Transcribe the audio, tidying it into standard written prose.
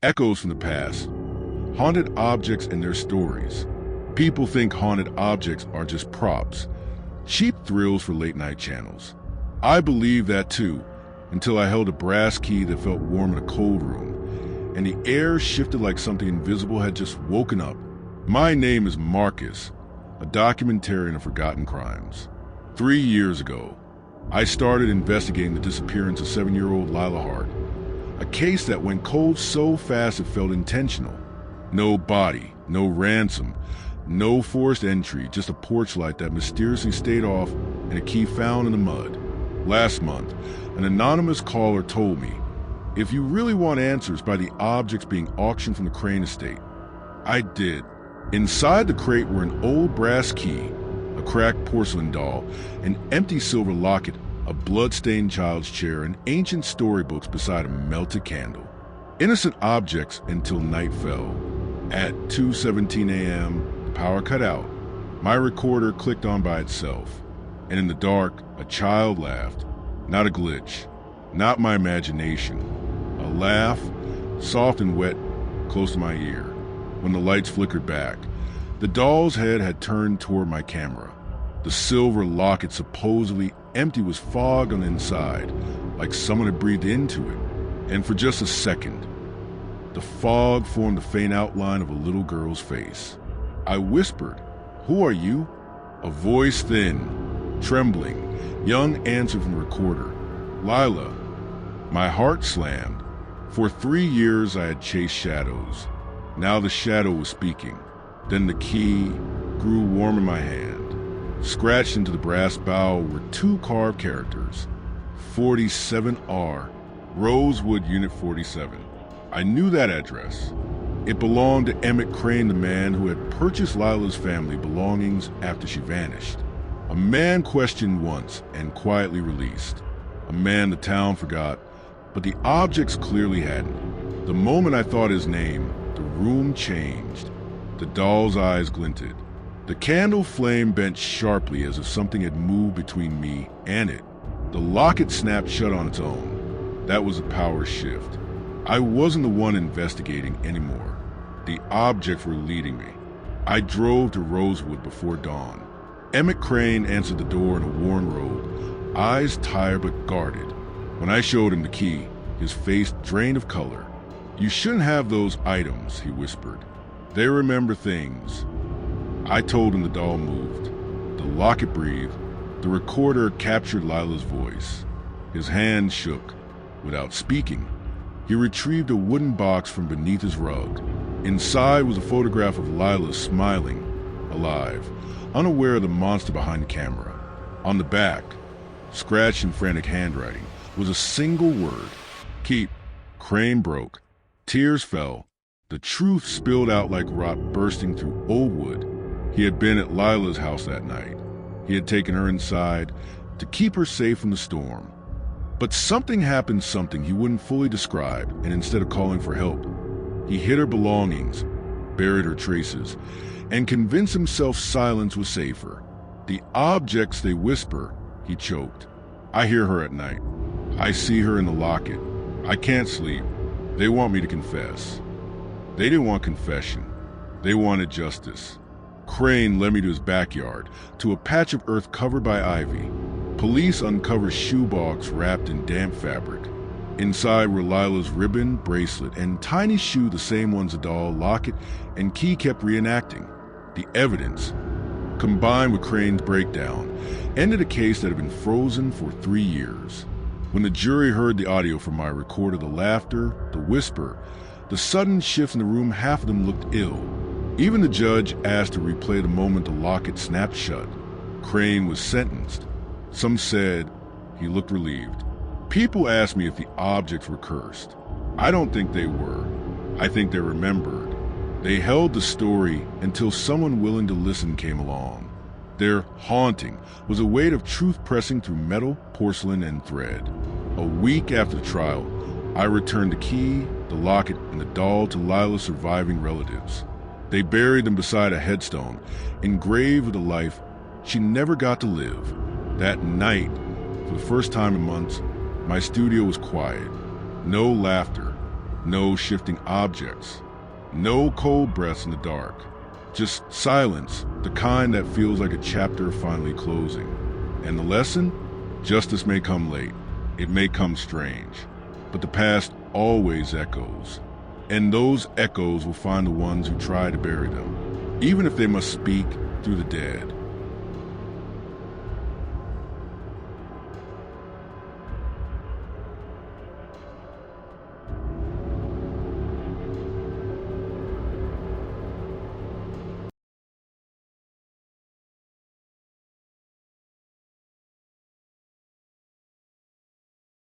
Echoes from the past. Haunted objects and their stories. People think haunted objects are just props, cheap thrills for late-night channels. I believed that too, until I held a brass key that felt warm in a cold room, and the air shifted like something invisible had just woken up. My name is Marcus, a documentarian of forgotten crimes. 3 years ago, I started investigating the disappearance of 7-year-old Lila Hart, a case that went cold so fast it felt intentional. No body, no ransom, no forced entry, just a porch light that mysteriously stayed off and a key found in the mud. Last month, an anonymous caller told me, if you really want answers by the objects being auctioned from the Crane estate. I did. Inside the crate were an old brass key, a cracked porcelain doll, an empty silver locket, a blood-stained child's chair, and ancient storybooks beside a melted candle. Innocent objects until night fell. At 2:17 a.m., the power cut out. My recorder clicked on by itself, and in the dark, a child laughed. Not a glitch, not my imagination. A laugh, soft and wet, close to my ear. When the lights flickered back, the doll's head had turned toward my camera. The silver locket, supposedly empty, was fogged on the inside, like someone had breathed into it. And for just a second, the fog formed the faint outline of a little girl's face. I whispered, "Who are you?" A voice, thin, trembling, young, answered from the recorder, "Lila." My heart slammed. For 3 years I had chased shadows. Now the shadow was speaking. Then the key grew warm in my hand. Scratched into the brass bowl were 2 carved characters. 47R, Rosewood Unit 47. I knew that address. It belonged to Emmett Crane, the man who had purchased Lila's family belongings after she vanished. A man questioned once and quietly released. A man the town forgot, but the objects clearly hadn't. The moment I thought his name, the room changed. The doll's eyes glinted. The candle flame bent sharply as if something had moved between me and it. The locket snapped shut on its own. That was a power shift. I wasn't the one investigating anymore. The objects were leading me. I drove to Rosewood before dawn. Emmett Crane answered the door in a worn robe, eyes tired but guarded. When I showed him the key, his face drained of color. "You shouldn't have those items," he whispered. "They remember things." I told him the doll moved. The locket breathed. The recorder captured Lila's voice. His hand shook. Without speaking, he retrieved a wooden box from beneath his rug. Inside was a photograph of Lila smiling, alive, unaware of the monster behind the camera. On the back, scratched in frantic handwriting, was a single word: keep. Crane broke. Tears fell. The truth spilled out like rot bursting through old wood. He had been at Lila's house that night. He had taken her inside to keep her safe from the storm. But something happened, something he wouldn't fully describe, and instead of calling for help, he hid her belongings, buried her traces, and convinced himself silence was safer. The objects, they whisper, he choked. I hear her at night. I see her in the locket. I can't sleep. They want me to confess. They didn't want confession. They wanted justice. Crane led me to his backyard, to a patch of earth covered by ivy. Police uncovered shoebox wrapped in damp fabric. Inside were Lila's ribbon, bracelet, and tiny shoe, the same ones the doll, locket, and key kept reenacting. The evidence, combined with Crane's breakdown, ended a case that had been frozen for 3 years. When the jury heard the audio from my recorder, the laughter, the whisper, the sudden shifts in the room, half of them looked ill. Even the judge asked to replay the moment the locket snapped shut. Crane was sentenced. Some said he looked relieved. People asked me if the objects were cursed. I don't think they were. I think they remembered. They held the story until someone willing to listen came along. Their haunting was a weight of truth pressing through metal, porcelain, and thread. A week after the trial, I returned the key, the locket, and the doll to Lila's surviving relatives. They buried them beside a headstone, engraved with a life she never got to live. That night, for the first time in months, my studio was quiet. No laughter, No shifting objects. No cold breaths in the dark. Just silence, the kind that feels like a chapter finally closing. And the lesson? Justice may come late. It may come strange. But the past always echoes. And those echoes will find the ones who try to bury them, even if they must speak through the dead.